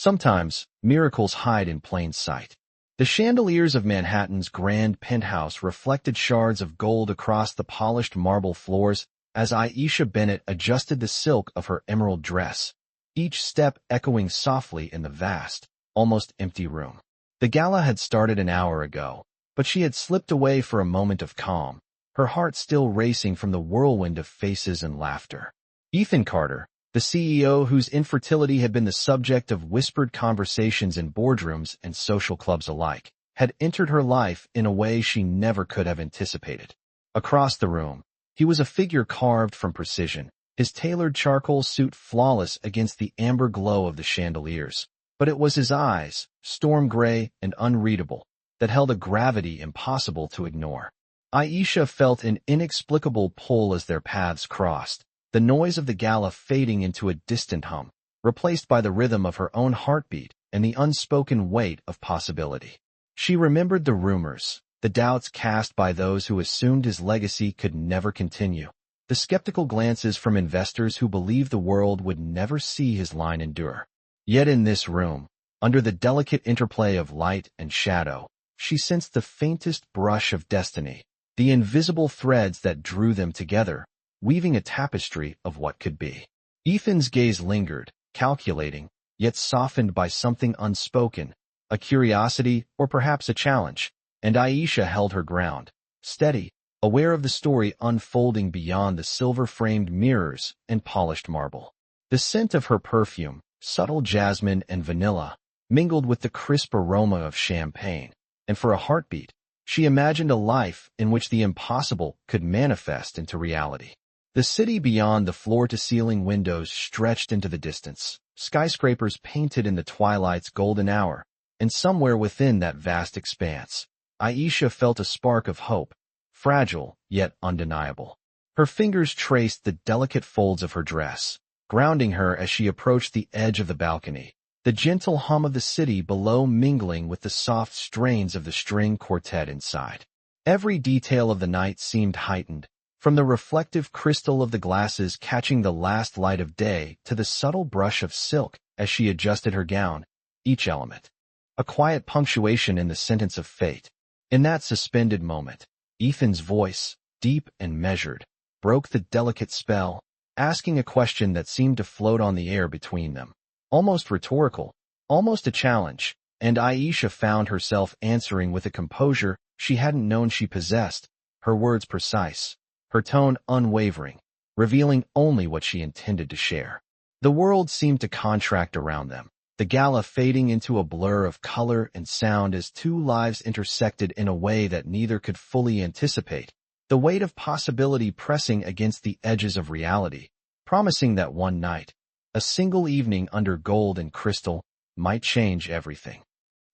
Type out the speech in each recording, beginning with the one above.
Sometimes, miracles hide in plain sight. The chandeliers of Manhattan's grand penthouse reflected shards of gold across the polished marble floors as Aisha Bennett adjusted the silk of her emerald dress, each step echoing softly in the vast, almost empty room. The gala had started an hour ago, but she had slipped away for a moment of calm, her heart still racing from the whirlwind of faces and laughter. Ethan Carter, the CEO whose infertility had been the subject of whispered conversations in boardrooms and social clubs alike, had entered her life in a way she never could have anticipated. Across the room, he was a figure carved from precision, his tailored charcoal suit flawless against the amber glow of the chandeliers. But it was his eyes, storm gray and unreadable, that held a gravity impossible to ignore. Aisha felt an inexplicable pull as their paths crossed, the noise of the gala fading into a distant hum, replaced by the rhythm of her own heartbeat and the unspoken weight of possibility. She remembered the rumors, the doubts cast by those who assumed his legacy could never continue, the skeptical glances from investors who believed the world would never see his line endure. Yet in this room, under the delicate interplay of light and shadow, she sensed the faintest brush of destiny, the invisible threads that drew them together, weaving a tapestry of what could be. Ethan's gaze lingered, calculating, yet softened by something unspoken, a curiosity or perhaps a challenge, and Aisha held her ground, steady, aware of the story unfolding beyond the silver-framed mirrors and polished marble. The scent of her perfume, subtle jasmine and vanilla, mingled with the crisp aroma of champagne, and for a heartbeat, she imagined a life in which the impossible could manifest into reality. The city beyond the floor-to-ceiling windows stretched into the distance, skyscrapers painted in the twilight's golden hour, and somewhere within that vast expanse, Aisha felt a spark of hope, fragile yet undeniable. Her fingers traced the delicate folds of her dress, grounding her as she approached the edge of the balcony, the gentle hum of the city below mingling with the soft strains of the string quartet inside. Every detail of the night seemed heightened, from the reflective crystal of the glasses catching the last light of day to the subtle brush of silk as she adjusted her gown, each element a quiet punctuation in the sentence of fate. In that suspended moment, Ethan's voice, deep and measured, broke the delicate spell, asking a question that seemed to float on the air between them. Almost rhetorical, almost a challenge, and Aisha found herself answering with a composure she hadn't known she possessed, her words precise, her tone unwavering, revealing only what she intended to share. The world seemed to contract around them, the gala fading into a blur of color and sound as two lives intersected in a way that neither could fully anticipate, the weight of possibility pressing against the edges of reality, promising that one night, a single evening under gold and crystal, might change everything.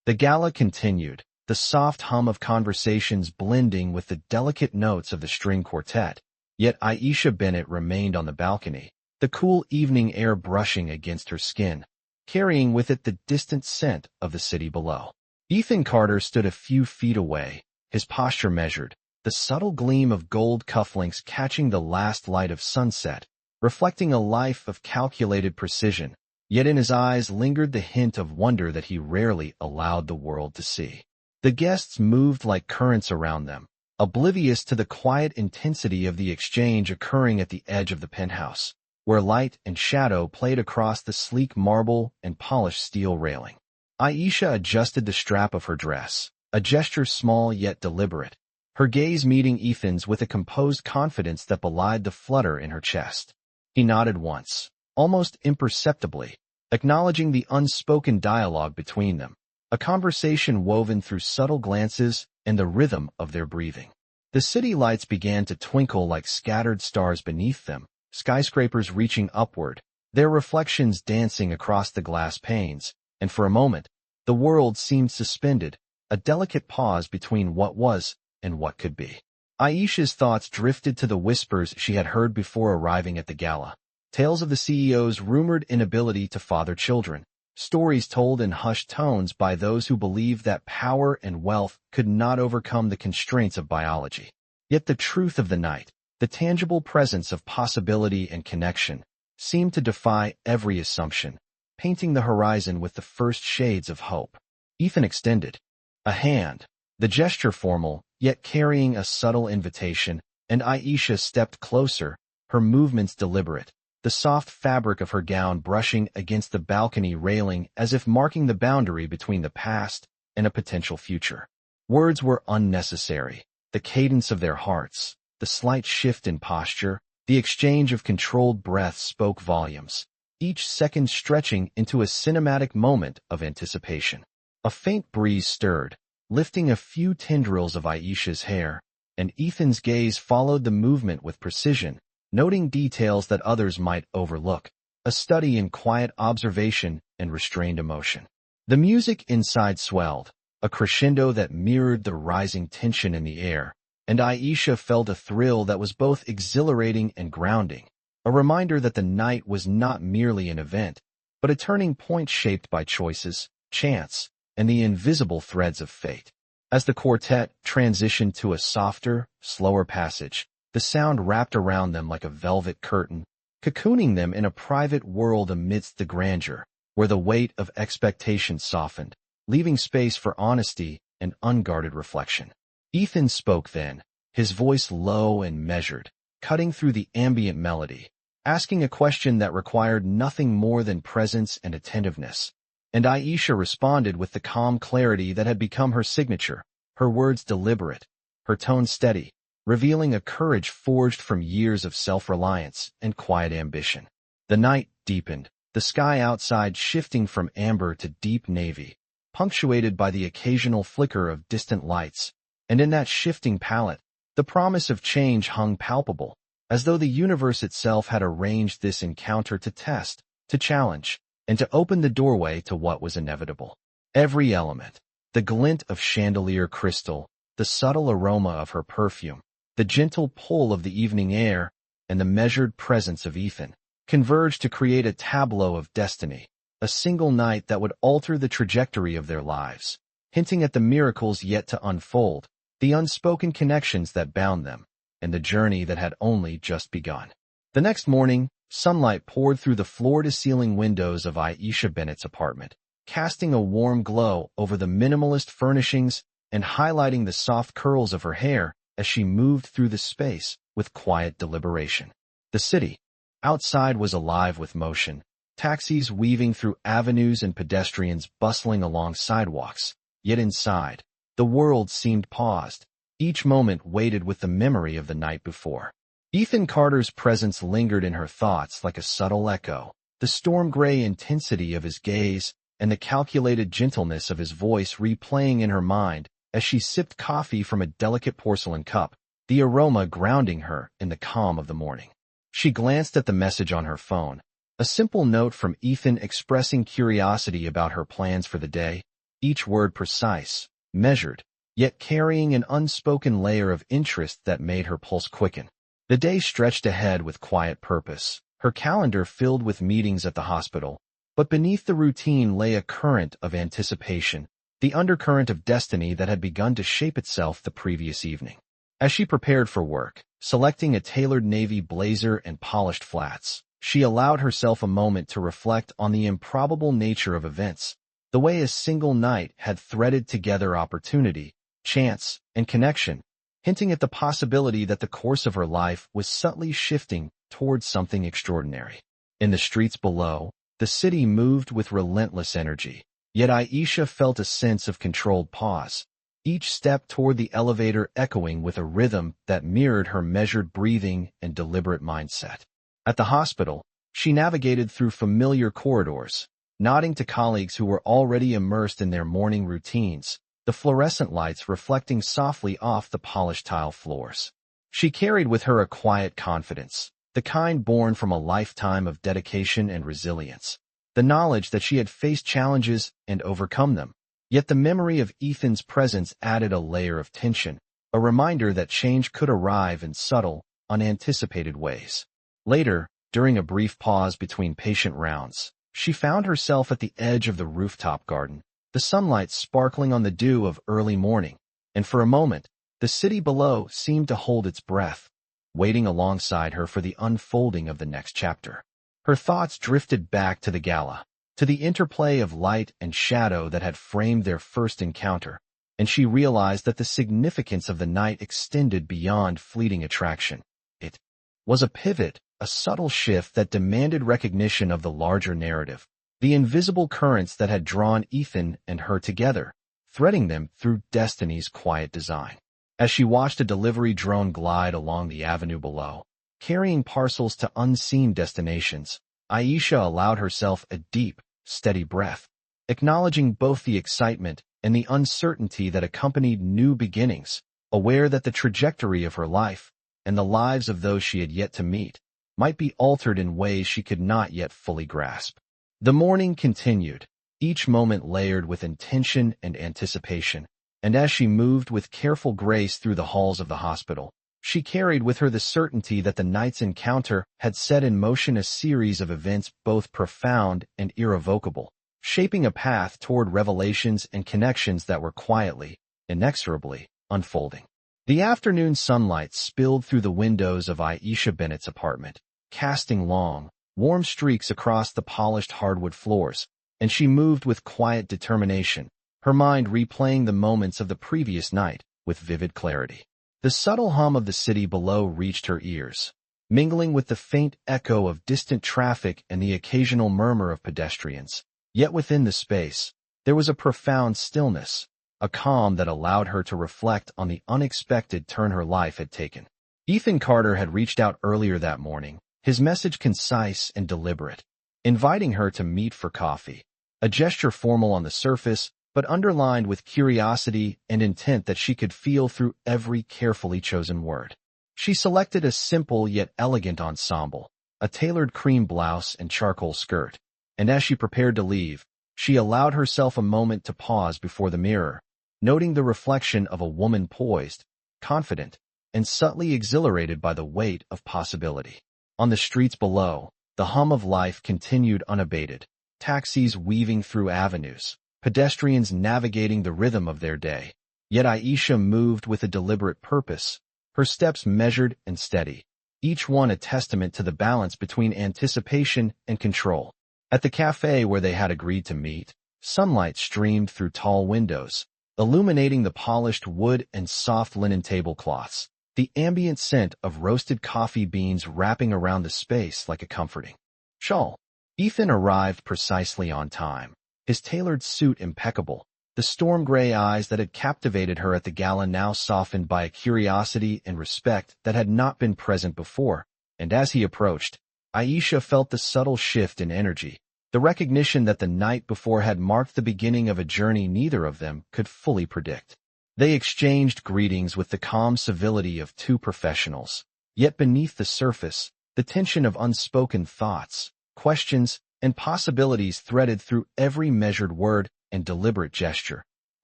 The gala continued, the soft hum of conversations blending with the delicate notes of the string quartet, yet Aisha Bennett remained on the balcony, the cool evening air brushing against her skin, carrying with it the distant scent of the city below. Ethan Carter stood a few feet away, his posture measured, the subtle gleam of gold cufflinks catching the last light of sunset, reflecting a life of calculated precision, yet in his eyes lingered the hint of wonder that he rarely allowed the world to see. The guests moved like currents around them, oblivious to the quiet intensity of the exchange occurring at the edge of the penthouse, where light and shadow played across the sleek marble and polished steel railing. Aisha adjusted the strap of her dress, a gesture small yet deliberate, her gaze meeting Ethan's with a composed confidence that belied the flutter in her chest. He nodded once, almost imperceptibly, acknowledging the unspoken dialogue between them, a conversation woven through subtle glances and the rhythm of their breathing. The city lights began to twinkle like scattered stars beneath them, skyscrapers reaching upward, their reflections dancing across the glass panes, and for a moment, the world seemed suspended, a delicate pause between what was and what could be. Aisha's thoughts drifted to the whispers she had heard before arriving at the gala, tales of the CEO's rumored inability to father children, stories told in hushed tones by those who believed that power and wealth could not overcome the constraints of biology. Yet the truth of the night, the tangible presence of possibility and connection, seemed to defy every assumption, painting the horizon with the first shades of hope. Ethan extended a hand, the gesture formal, yet carrying a subtle invitation, and Aisha stepped closer, her movements deliberate, the soft fabric of her gown brushing against the balcony railing as if marking the boundary between the past and a potential future. Words were unnecessary. The cadence of their hearts, the slight shift in posture, the exchange of controlled breaths spoke volumes, each second stretching into a cinematic moment of anticipation. A faint breeze stirred, lifting a few tendrils of Aisha's hair, and Ethan's gaze followed the movement with precision, noting details that others might overlook, a study in quiet observation and restrained emotion. The music inside swelled, a crescendo that mirrored the rising tension in the air, and Aisha felt a thrill that was both exhilarating and grounding, a reminder that the night was not merely an event, but a turning point shaped by choices, chance, and the invisible threads of fate. As the quartet transitioned to a softer, slower passage, the sound wrapped around them like a velvet curtain, cocooning them in a private world amidst the grandeur, where the weight of expectation softened, leaving space for honesty and unguarded reflection. Ethan spoke then, his voice low and measured, cutting through the ambient melody, asking a question that required nothing more than presence and attentiveness. And Aisha responded with the calm clarity that had become her signature, her words deliberate, her tone steady, revealing a courage forged from years of self-reliance and quiet ambition. The night deepened, the sky outside shifting from amber to deep navy, punctuated by the occasional flicker of distant lights, and in that shifting palette, the promise of change hung palpable, as though the universe itself had arranged this encounter to test, to challenge, and to open the doorway to what was inevitable. Every element, the glint of chandelier crystal, the subtle aroma of her perfume, the gentle pull of the evening air, and the measured presence of Ethan, converged to create a tableau of destiny, a single night that would alter the trajectory of their lives, hinting at the miracles yet to unfold, the unspoken connections that bound them, and the journey that had only just begun. The next morning, sunlight poured through the floor-to-ceiling windows of Aisha Bennett's apartment, casting a warm glow over the minimalist furnishings and highlighting the soft curls of her hair as she moved through the space with quiet deliberation. The city outside was alive with motion, taxis weaving through avenues and pedestrians bustling along sidewalks, yet inside, the world seemed paused, each moment weighted with the memory of the night before. Ethan Carter's presence lingered in her thoughts like a subtle echo, the storm-gray intensity of his gaze and the calculated gentleness of his voice replaying in her mind as she sipped coffee from a delicate porcelain cup, the aroma grounding her in the calm of the morning. She glanced at the message on her phone, a simple note from Ethan expressing curiosity about her plans for the day, each word precise, measured, yet carrying an unspoken layer of interest that made her pulse quicken. The day stretched ahead with quiet purpose, her calendar filled with meetings at the hospital, but beneath the routine lay a current of anticipation, the undercurrent of destiny that had begun to shape itself the previous evening. As she prepared for work, selecting a tailored navy blazer and polished flats, she allowed herself a moment to reflect on the improbable nature of events, the way a single night had threaded together opportunity, chance, and connection, hinting at the possibility that the course of her life was subtly shifting towards something extraordinary. In the streets below, the city moved with relentless energy, yet Aisha felt a sense of controlled pause, each step toward the elevator echoing with a rhythm that mirrored her measured breathing and deliberate mindset. At the hospital, she navigated through familiar corridors, nodding to colleagues who were already immersed in their morning routines, the fluorescent lights reflecting softly off the polished tile floors. She carried with her a quiet confidence, the kind born from a lifetime of dedication and resilience, the knowledge that she had faced challenges and overcome them. Yet the memory of Ethan's presence added a layer of tension, a reminder that change could arrive in subtle, unanticipated ways. Later, during a brief pause between patient rounds, she found herself at the edge of the rooftop garden, the sunlight sparkling on the dew of early morning, and for a moment, the city below seemed to hold its breath, waiting alongside her for the unfolding of the next chapter. Her thoughts drifted back to the gala, to the interplay of light and shadow that had framed their first encounter, and she realized that the significance of the night extended beyond fleeting attraction. It was a pivot, a subtle shift that demanded recognition of the larger narrative, the invisible currents that had drawn Ethan and her together, threading them through destiny's quiet design. As she watched a delivery drone glide along the avenue below, carrying parcels to unseen destinations, Aisha allowed herself a deep, steady breath, acknowledging both the excitement and the uncertainty that accompanied new beginnings, aware that the trajectory of her life, and the lives of those she had yet to meet, might be altered in ways she could not yet fully grasp. The morning continued, each moment layered with intention and anticipation, and as she moved with careful grace through the halls of the hospital, she carried with her the certainty that the night's encounter had set in motion a series of events both profound and irrevocable, shaping a path toward revelations and connections that were quietly, inexorably, unfolding. The afternoon sunlight spilled through the windows of Aisha Bennett's apartment, casting long, warm streaks across the polished hardwood floors, and she moved with quiet determination, her mind replaying the moments of the previous night with vivid clarity. The subtle hum of the city below reached her ears, mingling with the faint echo of distant traffic and the occasional murmur of pedestrians. Yet within the space, there was a profound stillness, a calm that allowed her to reflect on the unexpected turn her life had taken. Ethan Carter had reached out earlier that morning, his message concise and deliberate, inviting her to meet for coffee, a gesture formal on the surface, but underlined with curiosity and intent that she could feel through every carefully chosen word. She selected a simple yet elegant ensemble, a tailored cream blouse and charcoal skirt, and as she prepared to leave, she allowed herself a moment to pause before the mirror, noting the reflection of a woman poised, confident, and subtly exhilarated by the weight of possibility. On the streets below, the hum of life continued unabated, taxis weaving through avenues, pedestrians navigating the rhythm of their day. Yet Aisha moved with a deliberate purpose, her steps measured and steady, each one a testament to the balance between anticipation and control. At the cafe where they had agreed to meet, sunlight streamed through tall windows, illuminating the polished wood and soft linen tablecloths, the ambient scent of roasted coffee beans wrapping around the space like a comforting shawl. Ethan arrived precisely on time, his tailored suit impeccable, the storm-gray eyes that had captivated her at the gala now softened by a curiosity and respect that had not been present before, and as he approached, Aisha felt the subtle shift in energy, the recognition that the night before had marked the beginning of a journey neither of them could fully predict. They exchanged greetings with the calm civility of two professionals, yet beneath the surface, the tension of unspoken thoughts, questions, and possibilities threaded through every measured word and deliberate gesture,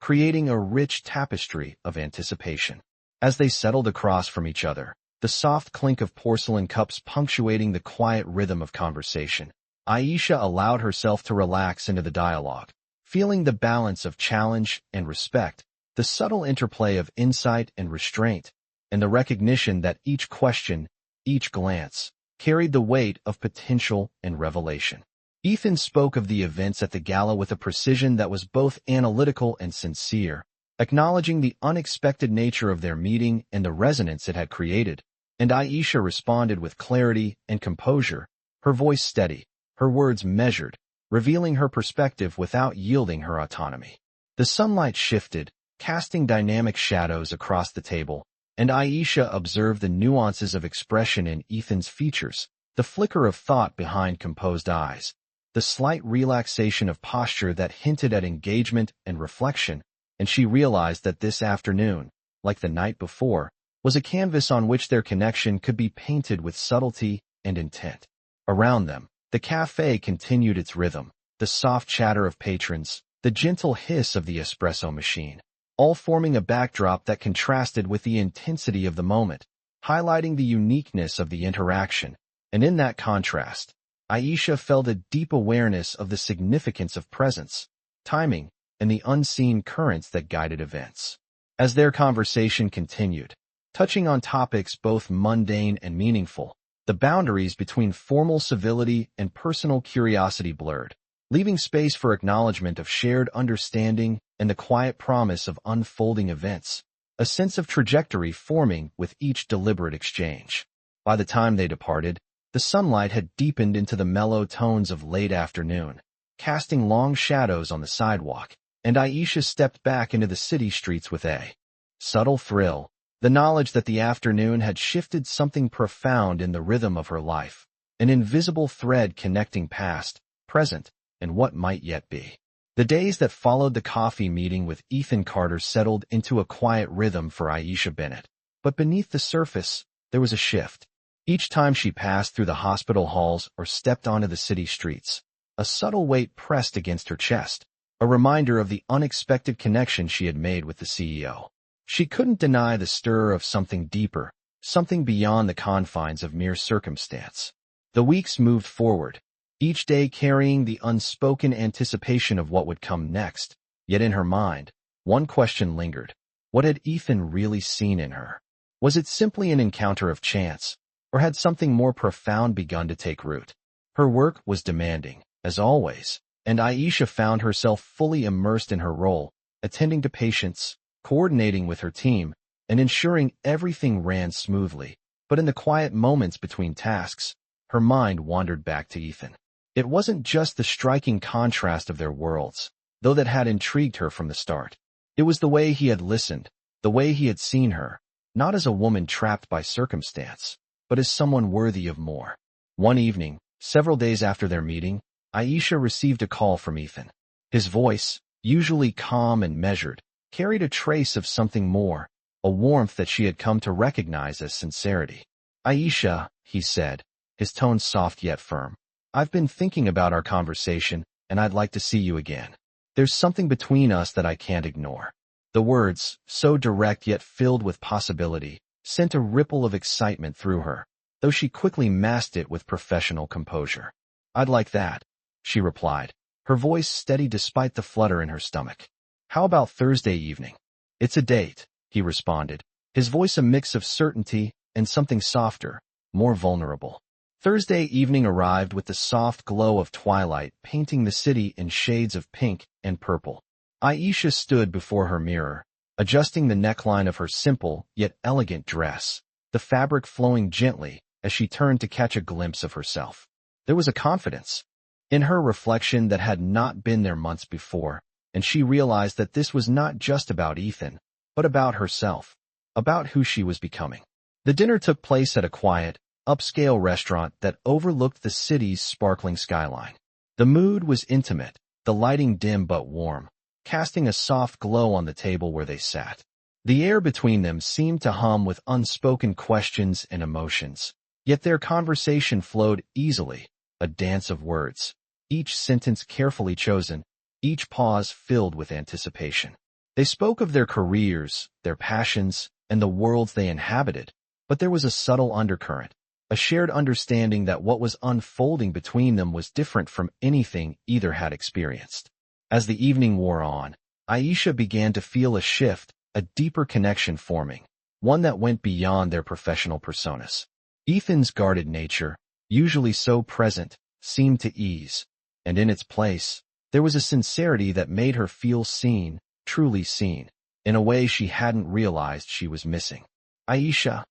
creating a rich tapestry of anticipation. As they settled across from each other, the soft clink of porcelain cups punctuating the quiet rhythm of conversation, Aisha allowed herself to relax into the dialogue, feeling the balance of challenge and respect, the subtle interplay of insight and restraint, and the recognition that each question, each glance, carried the weight of potential and revelation. Ethan spoke of the events at the gala with a precision that was both analytical and sincere, acknowledging the unexpected nature of their meeting and the resonance it had created, and Aisha responded with clarity and composure, her voice steady, her words measured, revealing her perspective without yielding her autonomy. The sunlight shifted, casting dynamic shadows across the table, and Aisha observed the nuances of expression in Ethan's features, the flicker of thought behind composed eyes, the slight relaxation of posture that hinted at engagement and reflection, and she realized that this afternoon, like the night before, was a canvas on which their connection could be painted with subtlety and intent. Around them, the cafe continued its rhythm, the soft chatter of patrons, the gentle hiss of the espresso machine, all forming a backdrop that contrasted with the intensity of the moment, highlighting the uniqueness of the interaction. And in that contrast, Aisha felt a deep awareness of the significance of presence, timing, and the unseen currents that guided events. As their conversation continued, touching on topics both mundane and meaningful, the boundaries between formal civility and personal curiosity blurred, leaving space for acknowledgement of shared understanding and the quiet promise of unfolding events, a sense of trajectory forming with each deliberate exchange. By the time they departed, the sunlight had deepened into the mellow tones of late afternoon, casting long shadows on the sidewalk, and Aisha stepped back into the city streets with a subtle thrill, the knowledge that the afternoon had shifted something profound in the rhythm of her life, an invisible thread connecting past, present, and what might yet be. The days that followed the coffee meeting with Ethan Carter settled into a quiet rhythm for Aisha Bennett. But beneath the surface, there was a shift. Each time she passed through the hospital halls or stepped onto the city streets, a subtle weight pressed against her chest, a reminder of the unexpected connection she had made with the CEO. She couldn't deny the stir of something deeper, something beyond the confines of mere circumstance. The weeks moved forward, each day carrying the unspoken anticipation of what would come next. Yet in her mind, one question lingered. What had Ethan really seen in her? Was it simply an encounter of chance, or had something more profound begun to take root? Her work was demanding, as always, and Aisha found herself fully immersed in her role, attending to patients, coordinating with her team, and ensuring everything ran smoothly. But in the quiet moments between tasks, her mind wandered back to Ethan. It wasn't just the striking contrast of their worlds, though that had intrigued her from the start. It was the way he had listened, the way he had seen her, not as a woman trapped by circumstance, but as someone worthy of more. One evening, several days after their meeting, Aisha received a call from Ethan. His voice, usually calm and measured, carried a trace of something more, a warmth that she had come to recognize as sincerity. "Aisha," he said, his tone soft yet firm, "I've been thinking about our conversation, and I'd like to see you again. There's something between us that I can't ignore." The words, so direct yet filled with possibility, sent a ripple of excitement through her, though she quickly masked it with professional composure. "I'd like that," she replied, her voice steady despite the flutter in her stomach. "How about Thursday evening?" "It's a date," he responded, his voice a mix of certainty and something softer, more vulnerable. Thursday evening arrived with the soft glow of twilight painting the city in shades of pink and purple. Aisha stood before her mirror, adjusting the neckline of her simple yet elegant dress, the fabric flowing gently as she turned to catch a glimpse of herself. There was a confidence in her reflection that had not been there months before, and she realized that this was not just about Ethan, but about herself, about who she was becoming. The dinner took place at a quiet, upscale restaurant that overlooked the city's sparkling skyline. The mood was intimate, the lighting dim but warm, casting a soft glow on the table where they sat. The air between them seemed to hum with unspoken questions and emotions, yet their conversation flowed easily, a dance of words, each sentence carefully chosen, each pause filled with anticipation. They spoke of their careers, their passions, and the worlds they inhabited, but there was a subtle undercurrent, a shared understanding that what was unfolding between them was different from anything either had experienced. As the evening wore on, Aisha began to feel a shift, a deeper connection forming, one that went beyond their professional personas. Ethan's guarded nature, usually so present, seemed to ease, and in its place, there was a sincerity that made her feel seen, truly seen, in a way she hadn't realized she was missing. "Aisha,"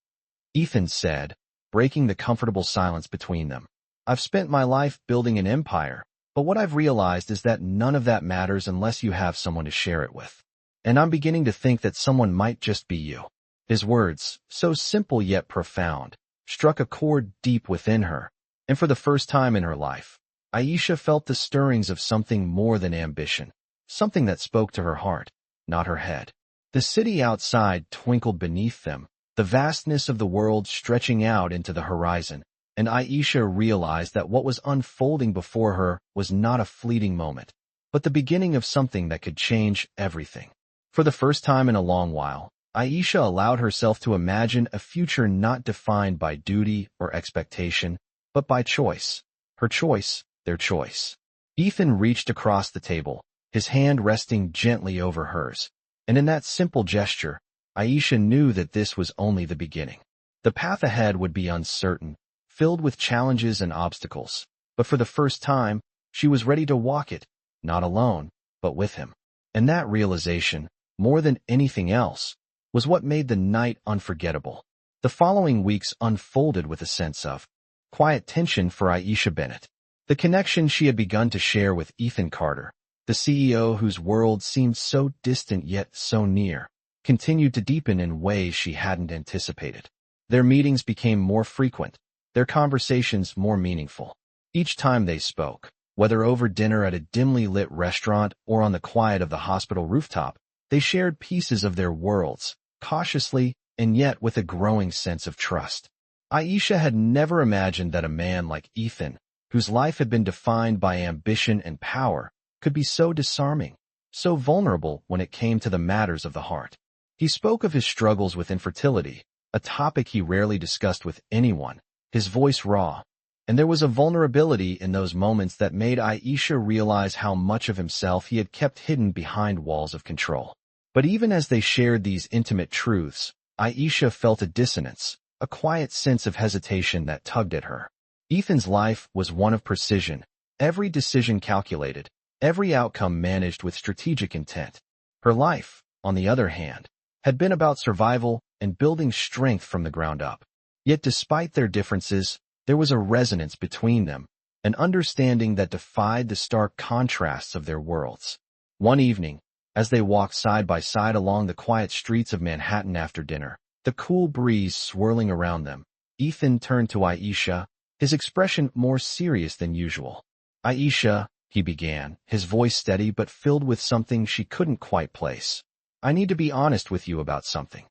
Ethan said, breaking the comfortable silence between them, "I've spent my life building an empire, but what I've realized is that none of that matters unless you have someone to share it with. And I'm beginning to think that someone might just be you." His words, so simple yet profound, struck a chord deep within her, and for the first time in her life, Aisha felt the stirrings of something more than ambition, something that spoke to her heart, not her head. The city outside twinkled beneath them, the vastness of the world stretching out into the horizon, and Aisha realized that what was unfolding before her was not a fleeting moment, but the beginning of something that could change everything. For the first time in a long while, Aisha allowed herself to imagine a future not defined by duty or expectation, but by choice. Her choice, their choice. Ethan reached across the table, his hand resting gently over hers, and in that simple gesture, Aisha knew that this was only the beginning. The path ahead would be uncertain, filled with challenges and obstacles, but for the first time, She was ready to walk it, not alone, but with him. And that realization, more than anything else, was what made the night unforgettable. The following weeks unfolded with a sense of quiet tension for Aisha Bennett. The connection she had begun to share with Ethan Carter, the CEO whose world seemed so distant yet so near, continued to deepen in ways she hadn't anticipated. Their meetings became more frequent, their conversations more meaningful. Each time they spoke, whether over dinner at a dimly lit restaurant or on the quiet of the hospital rooftop, they shared pieces of their worlds, cautiously and yet with a growing sense of trust. Aisha had never imagined that a man like Ethan, whose life had been defined by ambition and power, could be so disarming, so vulnerable when it came to the matters of the heart. He spoke of his struggles with infertility, a topic he rarely discussed with anyone, his voice raw, and there was a vulnerability in those moments that made Aisha realize how much of himself he had kept hidden behind walls of control. But even as they shared these intimate truths, Aisha felt a dissonance, a quiet sense of hesitation that tugged at her. Ethan's life was one of precision, every decision calculated, every outcome managed with strategic intent. Her life, on the other hand, had been about survival and building strength from the ground up. Yet despite their differences, there was a resonance between them, an understanding that defied the stark contrasts of their worlds. One evening, as they walked side by side along the quiet streets of Manhattan after dinner, the cool breeze swirling around them, Ethan turned to Aisha, his expression more serious than usual. "Aisha," he began, his voice steady but filled with something she couldn't quite place. "I need to be honest with you about something."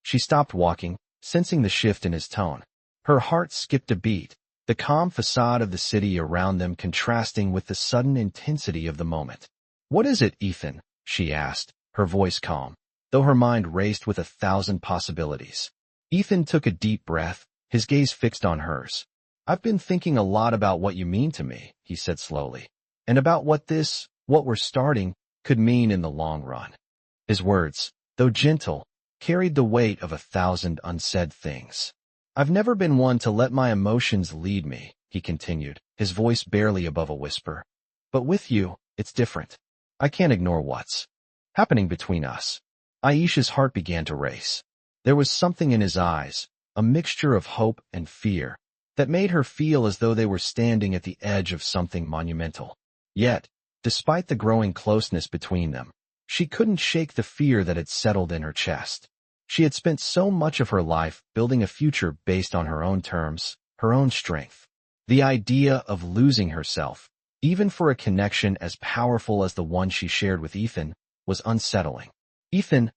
She stopped walking, sensing the shift in his tone. Her heart skipped a beat, the calm facade of the city around them contrasting with the sudden intensity of the moment. "What is it, Ethan?" she asked, her voice calm, though her mind raced with 1,000 possibilities. Ethan took a deep breath, his gaze fixed on hers. "I've been thinking a lot about what you mean to me," he said slowly, "and about what we're starting, could mean in the long run." His words, though gentle, carried the weight of 1,000 unsaid things. "I've never been one to let my emotions lead me," he continued, his voice barely above a whisper. "But with you, it's different. I can't ignore what's happening between us." Aisha's heart began to race. There was something in his eyes, a mixture of hope and fear, that made her feel as though they were standing at the edge of something monumental. Yet, despite the growing closeness between them, she couldn't shake the fear that had settled in her chest. She had spent so much of her life building a future based on her own terms, her own strength. The idea of losing herself, even for a connection as powerful as the one she shared with Ethan, was unsettling. "Ethan,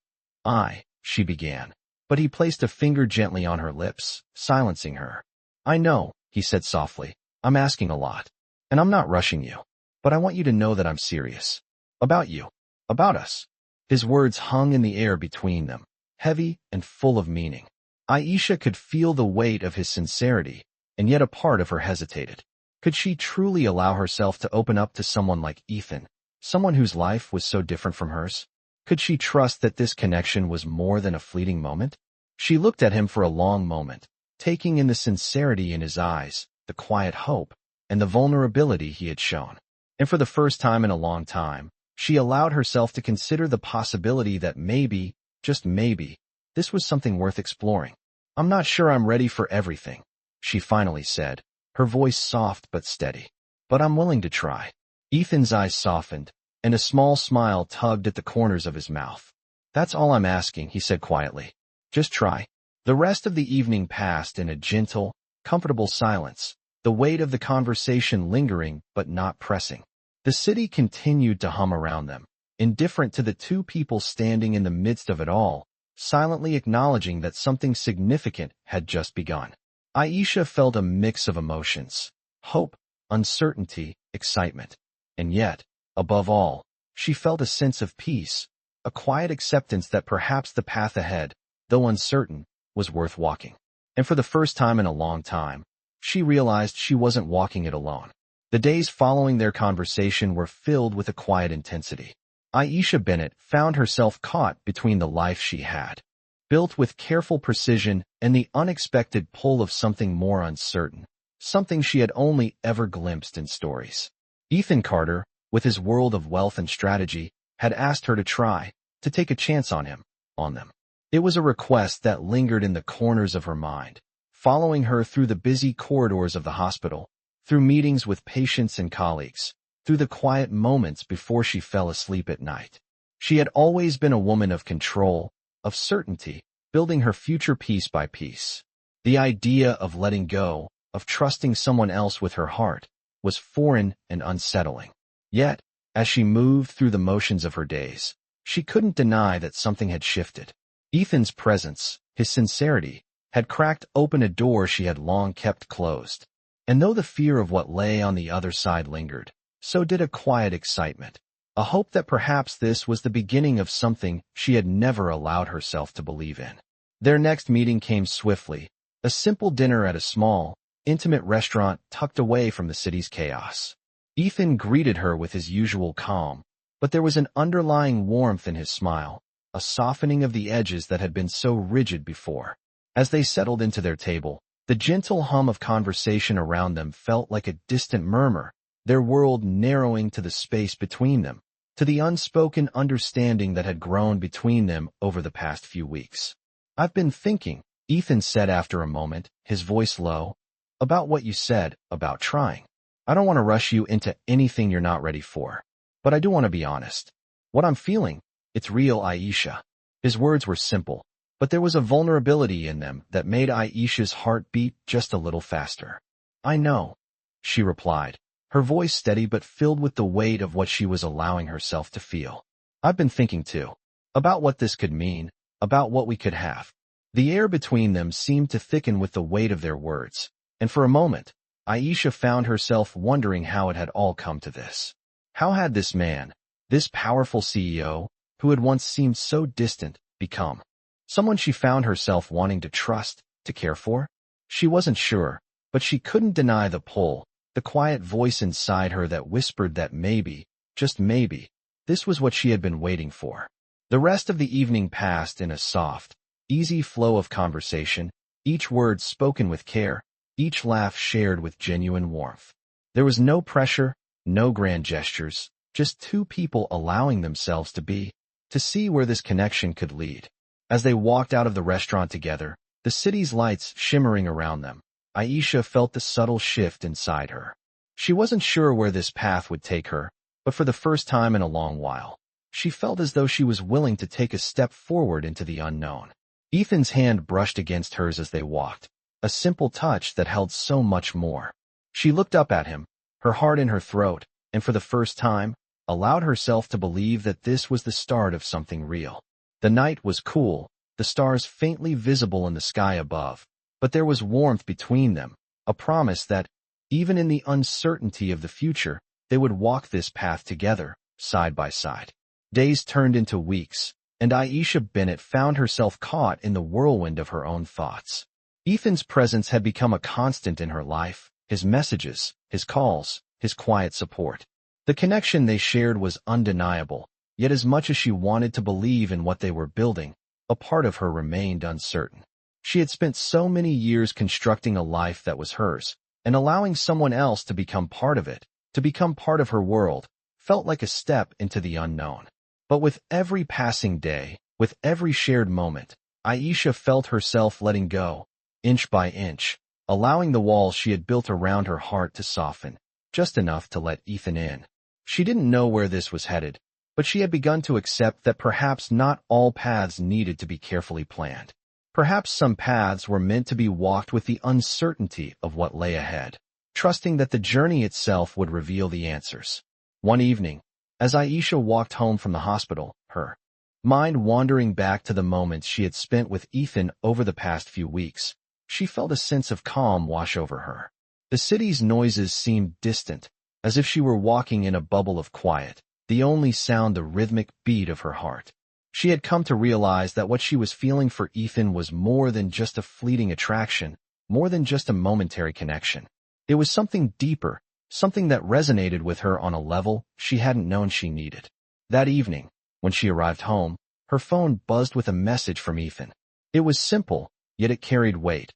she began, but he placed a finger gently on her lips, silencing her. "I know," he said softly, "I'm asking a lot, and I'm not rushing you, but I want you to know that I'm serious. About you. About us." His words hung in the air between them, heavy and full of meaning. Aisha could feel the weight of his sincerity, and yet a part of her hesitated. Could she truly allow herself to open up to someone like Ethan, someone whose life was so different from hers? Could she trust that this connection was more than a fleeting moment? She looked at him for a long moment, taking in the sincerity in his eyes, the quiet hope, and the vulnerability he had shown. And for the first time in a long time, she allowed herself to consider the possibility that maybe, just maybe, this was something worth exploring. "I'm not sure I'm ready for everything," she finally said, her voice soft but steady. "But I'm willing to try." Ethan's eyes softened, and a small smile tugged at the corners of his mouth. "That's all I'm asking," he said quietly. "Just try." The rest of the evening passed in a gentle, comfortable silence, the weight of the conversation lingering but not pressing. The city continued to hum around them, indifferent to the two people standing in the midst of it all, silently acknowledging that something significant had just begun. Aisha felt a mix of emotions: hope, uncertainty, excitement. And yet, above all, she felt a sense of peace, a quiet acceptance that perhaps the path ahead, though uncertain, was worth walking. And for the first time in a long time, she realized she wasn't walking it alone. The days following their conversation were filled with a quiet intensity. Aisha Bennett found herself caught between the life she had, built with careful precision, and the unexpected pull of something more uncertain, something she had only ever glimpsed in stories. Ethan Carter, with his world of wealth and strategy, had asked her to take a chance on them. It was a request that lingered in the corners of her mind, following her through the busy corridors of the hospital, through meetings with patients and colleagues, through the quiet moments before she fell asleep at night. She had always been a woman of control, of certainty, building her future piece by piece. The idea of letting go, of trusting someone else with her heart, was foreign and unsettling. Yet, as she moved through the motions of her days, she couldn't deny that something had shifted. Ethan's presence, his sincerity, had cracked open a door she had long kept closed. And though the fear of what lay on the other side lingered, so did a quiet excitement, a hope that perhaps this was the beginning of something she had never allowed herself to believe in. Their next meeting came swiftly, a simple dinner at a small, intimate restaurant tucked away from the city's chaos. Ethan greeted her with his usual calm, but there was an underlying warmth in his smile, a softening of the edges that had been so rigid before. As they settled into their table, the gentle hum of conversation around them felt like a distant murmur, their world narrowing to the space between them, to the unspoken understanding that had grown between them over the past few weeks. "I've been thinking," Ethan said after a moment, his voice low, "about what you said about trying. I don't want to rush you into anything you're not ready for, but I do want to be honest. What I'm feeling, it's real, Aisha." His words were simple, but there was a vulnerability in them that made Aisha's heart beat just a little faster. "I know," she replied, her voice steady but filled with the weight of what she was allowing herself to feel. "I've been thinking too, about what this could mean, about what we could have." The air between them seemed to thicken with the weight of their words, and for a moment, Aisha found herself wondering how it had all come to this. How had this man, this powerful CEO, who had once seemed so distant, become someone she found herself wanting to trust, to care for? She wasn't sure, but she couldn't deny the pull, the quiet voice inside her that whispered that maybe, just maybe, this was what she had been waiting for. The rest of the evening passed in a soft, easy flow of conversation, each word spoken with care, each laugh shared with genuine warmth. There was no pressure, no grand gestures, just two people allowing themselves to be, to see where this connection could lead. As they walked out of the restaurant together, the city's lights shimmering around them, Aisha felt the subtle shift inside her. She wasn't sure where this path would take her, but for the first time in a long while, she felt as though she was willing to take a step forward into the unknown. Ethan's hand brushed against hers as they walked, a simple touch that held so much more. She looked up at him, her heart in her throat, and for the first time, allowed herself to believe that this was the start of something real. The night was cool, the stars faintly visible in the sky above, but there was warmth between them, a promise that, even in the uncertainty of the future, they would walk this path together, side by side. Days turned into weeks, and Aisha Bennett found herself caught in the whirlwind of her own thoughts. Ethan's presence had become a constant in her life, his messages, his calls, his quiet support. The connection they shared was undeniable, yet as much as she wanted to believe in what they were building, a part of her remained uncertain. She had spent so many years constructing a life that was hers, and allowing someone else to become part of it, to become part of her world, felt like a step into the unknown. But with every passing day, with every shared moment, Aisha felt herself letting go, inch by inch, allowing the walls she had built around her heart to soften, just enough to let Ethan in. She didn't know where this was headed, but she had begun to accept that perhaps not all paths needed to be carefully planned. Perhaps some paths were meant to be walked with the uncertainty of what lay ahead, trusting that the journey itself would reveal the answers. One evening, as Aisha walked home from the hospital, her mind wandering back to the moments she had spent with Ethan over the past few weeks, she felt a sense of calm wash over her. The city's noises seemed distant, as if she were walking in a bubble of quiet, the only sound the rhythmic beat of her heart. She had come to realize that what she was feeling for Ethan was more than just a fleeting attraction, more than just a momentary connection. It was something deeper, something that resonated with her on a level she hadn't known she needed. That evening, when she arrived home, her phone buzzed with a message from Ethan. It was simple, yet it carried weight.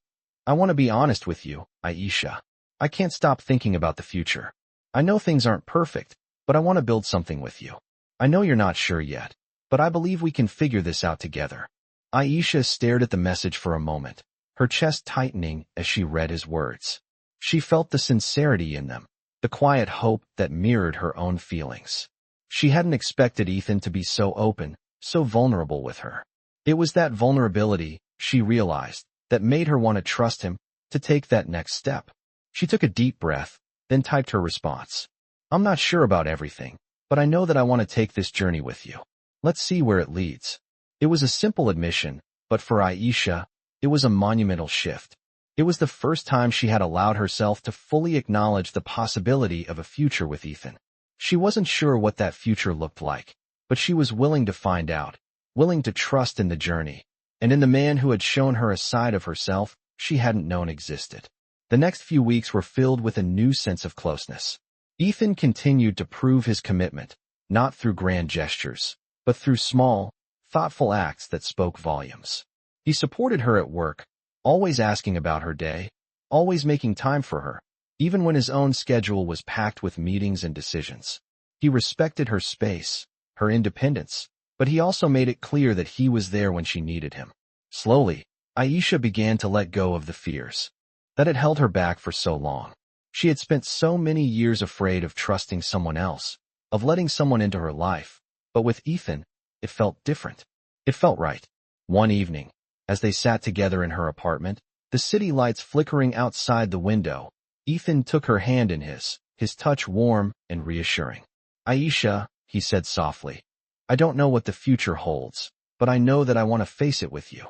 "I want to be honest with you, Aisha. I can't stop thinking about the future. I know things aren't perfect, but I want to build something with you. I know you're not sure yet, but I believe we can figure this out together." Aisha stared at the message for a moment, her chest tightening as she read his words. She felt the sincerity in them, the quiet hope that mirrored her own feelings. She hadn't expected Ethan to be so open, so vulnerable with her. It was that vulnerability, she realized, that made her want to trust him, to take that next step. She took a deep breath, then typed her response. "I'm not sure about everything, but I know that I want to take this journey with you. Let's see where it leads." It was a simple admission, but for Aisha, it was a monumental shift. It was the first time she had allowed herself to fully acknowledge the possibility of a future with Ethan. She wasn't sure what that future looked like, but she was willing to find out, willing to trust in the journey, and in the man who had shown her a side of herself she hadn't known existed. The next few weeks were filled with a new sense of closeness. Ethan continued to prove his commitment, not through grand gestures, but through small, thoughtful acts that spoke volumes. He supported her at work, always asking about her day, always making time for her, even when his own schedule was packed with meetings and decisions. He respected her space, her independence, but he also made it clear that he was there when she needed him. Slowly, Aisha began to let go of the fears that had held her back for so long. She had spent so many years afraid of trusting someone else, of letting someone into her life, but with Ethan, it felt different. It felt right. One evening, as they sat together in her apartment, the city lights flickering outside the window, Ethan took her hand in his touch warm and reassuring. "Aisha," he said softly, "I don't know what the future holds, but I know that I want to face it with you."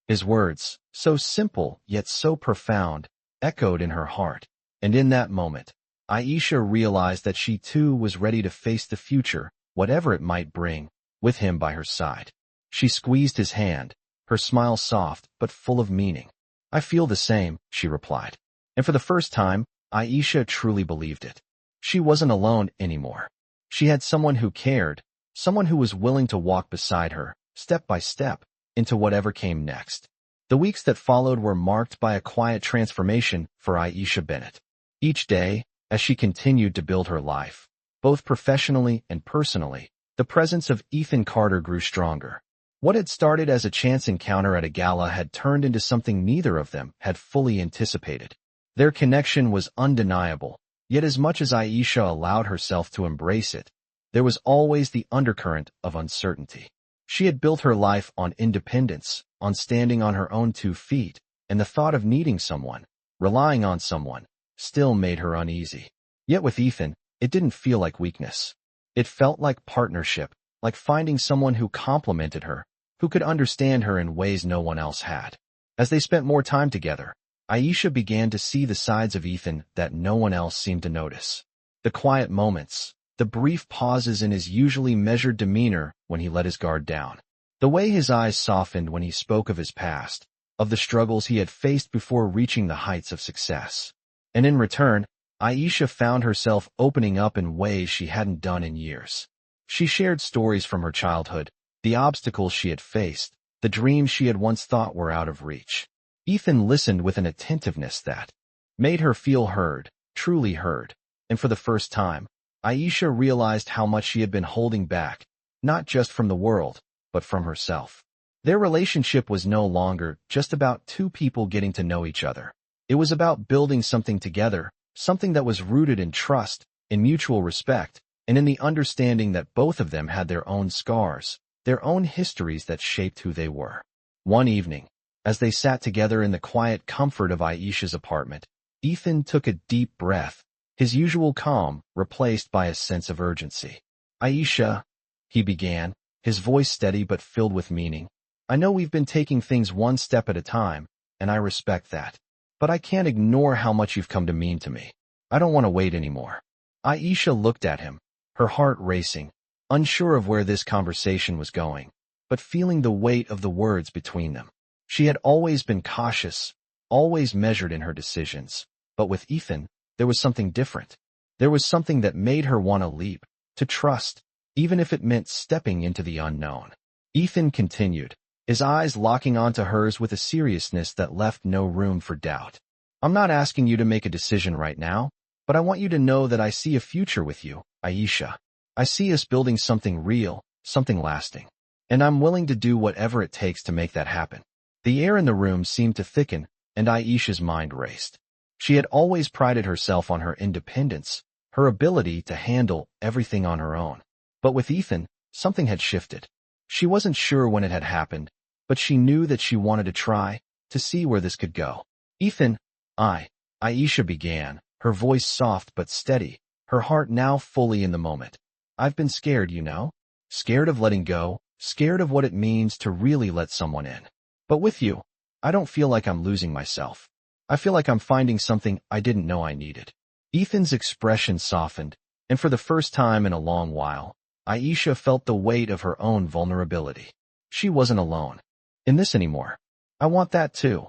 His words, so simple yet so profound, echoed in her heart, and in that moment, Aisha realized that she too was ready to face the future, whatever it might bring, with him by her side. She squeezed his hand, her smile soft but full of meaning. "I feel the same," she replied. And for the first time, Aisha truly believed it. She wasn't alone anymore. She had someone who cared, someone who was willing to walk beside her, step by step, into whatever came next. The weeks that followed were marked by a quiet transformation for Aisha Bennett. Each day, as she continued to build her life, both professionally and personally, the presence of Ethan Carter grew stronger. What had started as a chance encounter at a gala had turned into something neither of them had fully anticipated. Their connection was undeniable, yet as much as Aisha allowed herself to embrace it, there was always the undercurrent of uncertainty. She had built her life on independence, on standing on her own 2 feet, and the thought of needing someone, relying on someone, still made her uneasy. Yet with Ethan, it didn't feel like weakness. It felt like partnership, like finding someone who complemented her, who could understand her in ways no one else had. As they spent more time together, Aisha began to see the sides of Ethan that no one else seemed to notice. The quiet moments, the brief pauses in his usually measured demeanor when he let his guard down. The way his eyes softened when he spoke of his past, of the struggles he had faced before reaching the heights of success. And in return, Aisha found herself opening up in ways she hadn't done in years. She shared stories from her childhood, the obstacles she had faced, the dreams she had once thought were out of reach. Ethan listened with an attentiveness that made her feel heard, truly heard, and for the first time, Aisha realized how much she had been holding back, not just from the world, but from herself. Their relationship was no longer just about 2 people getting to know each other. It was about building something together, something that was rooted in trust, in mutual respect, and in the understanding that both of them had their own scars, their own histories that shaped who they were. One evening, as they sat together in the quiet comfort of Aisha's apartment, Ethan took a deep breath, his usual calm replaced by a sense of urgency. "Aisha," he began, his voice steady but filled with meaning, "I know we've been taking things one step at a time, and I respect that. But I can't ignore how much you've come to mean to me. I don't want to wait anymore." Aisha looked at him, her heart racing, unsure of where this conversation was going, but feeling the weight of the words between them. She had always been cautious, always measured in her decisions, but with Ethan, there was something different. There was something that made her want to leap, to trust, even if it meant stepping into the unknown. Ethan continued, his eyes locking onto hers with a seriousness that left no room for doubt. "I'm not asking you to make a decision right now. but I want you to know that I see a future with you, Aisha. I see us building something real, something lasting. And I'm willing to do whatever it takes to make that happen. The air in the room seemed to thicken, and Aisha's mind raced. She had always prided herself on her independence, her ability to handle everything on her own. But with Ethan, something had shifted. She wasn't sure when it had happened, but she knew that she wanted to try, to see where this could go. Ethan, Aisha began, her voice soft but steady, her heart now fully in the moment. I've been scared, you know? Scared of letting go, scared of what it means to really let someone in. But with you, I don't feel like I'm losing myself. I feel like I'm finding something I didn't know I needed. Ethan's expression softened, and for the first time in a long while, Aisha felt the weight of her own vulnerability. She wasn't alone in this anymore. I want that too,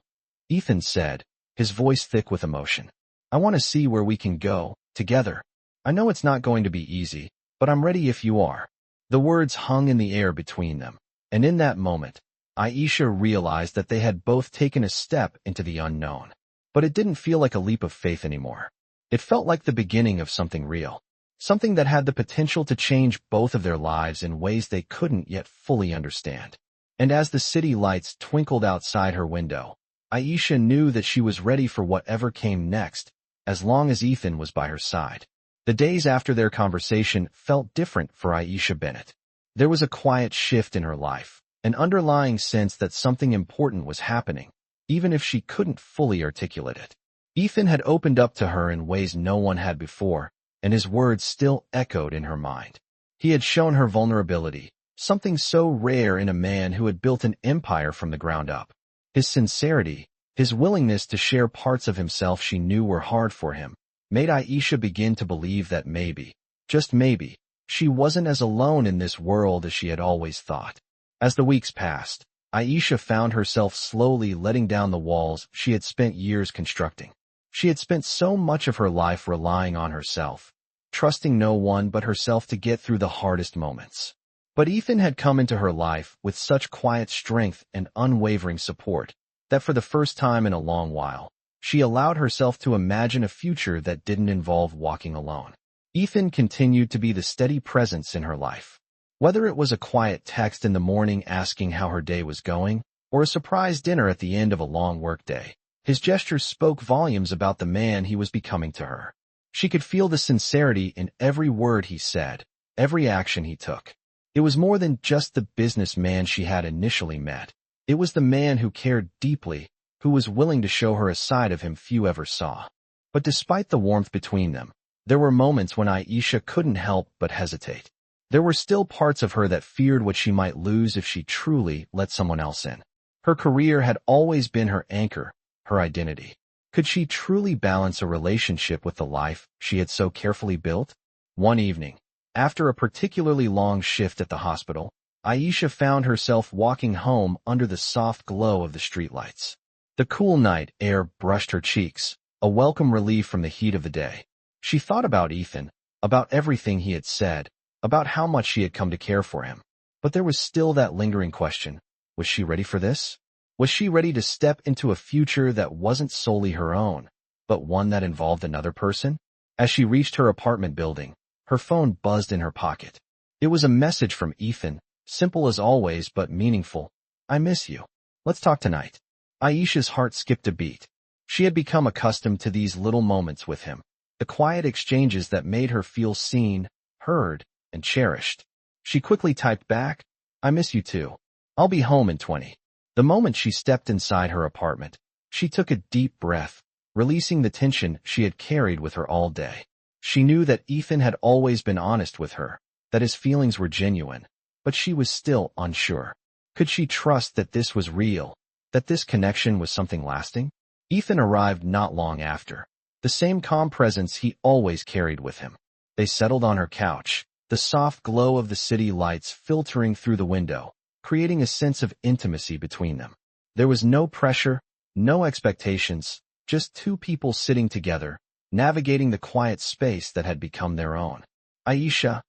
Ethan said, his voice thick with emotion. I want to see where we can go, together. I know it's not going to be easy, but I'm ready if you are. The words hung in the air between them, and in that moment, Aisha realized that they had both taken a step into the unknown. But it didn't feel like a leap of faith anymore. It felt like the beginning of something real, something that had the potential to change both of their lives in ways they couldn't yet fully understand. And as the city lights twinkled outside her window, Aisha knew that she was ready for whatever came next, as long as Ethan was by her side. The days after their conversation felt different for Aisha Bennett. There was a quiet shift in her life, an underlying sense that something important was happening, even if she couldn't fully articulate it. Ethan had opened up to her in ways no one had before, and his words still echoed in her mind. He had shown her vulnerability, something so rare in a man who had built an empire from the ground up. His sincerity, his willingness to share parts of himself she knew were hard for him, made Aisha begin to believe that maybe, just maybe, she wasn't as alone in this world as she had always thought. As the weeks passed, Aisha found herself slowly letting down the walls she had spent years constructing. She had spent so much of her life relying on herself, trusting no one but herself to get through the hardest moments. But Ethan had come into her life with such quiet strength and unwavering support that for the first time in a long while, she allowed herself to imagine a future that didn't involve walking alone. Ethan continued to be the steady presence in her life. Whether it was a quiet text in the morning asking how her day was going, or a surprise dinner at the end of a long workday, his gestures spoke volumes about the man he was becoming to her. She could feel the sincerity in every word he said, every action he took. It was more than just the businessman she had initially met. It was the man who cared deeply, who was willing to show her a side of him few ever saw. But despite the warmth between them, there were moments when Aisha couldn't help but hesitate. There were still parts of her that feared what she might lose if she truly let someone else in. Her career had always been her anchor, her identity. Could she truly balance a relationship with the life she had so carefully built? One evening, after a particularly long shift at the hospital, Aisha found herself walking home under the soft glow of the streetlights. The cool night air brushed her cheeks, a welcome relief from the heat of the day. She thought about Ethan, about everything he had said, about how much she had come to care for him. But there was still that lingering question. Was she ready for this? Was she ready to step into a future that wasn't solely her own, but one that involved another person? As she reached her apartment building, her phone buzzed in her pocket. It was a message from Ethan, simple as always but meaningful. I miss you. Let's talk tonight. Aisha's heart skipped a beat. She had become accustomed to these little moments with him, the quiet exchanges that made her feel seen, heard, and cherished. She quickly typed back, I miss you too. I'll be home in 20. The moment she stepped inside her apartment, she took a deep breath, releasing the tension she had carried with her all day. She knew that Ethan had always been honest with her, that his feelings were genuine, but she was still unsure. Could she trust that this was real, that this connection was something lasting? Ethan arrived not long after, the same calm presence he always carried with him. They settled on her couch, the soft glow of the city lights filtering through the window, creating a sense of intimacy between them. There was no pressure, no expectations, just two people sitting together, navigating the quiet space that had become their own. Aisha,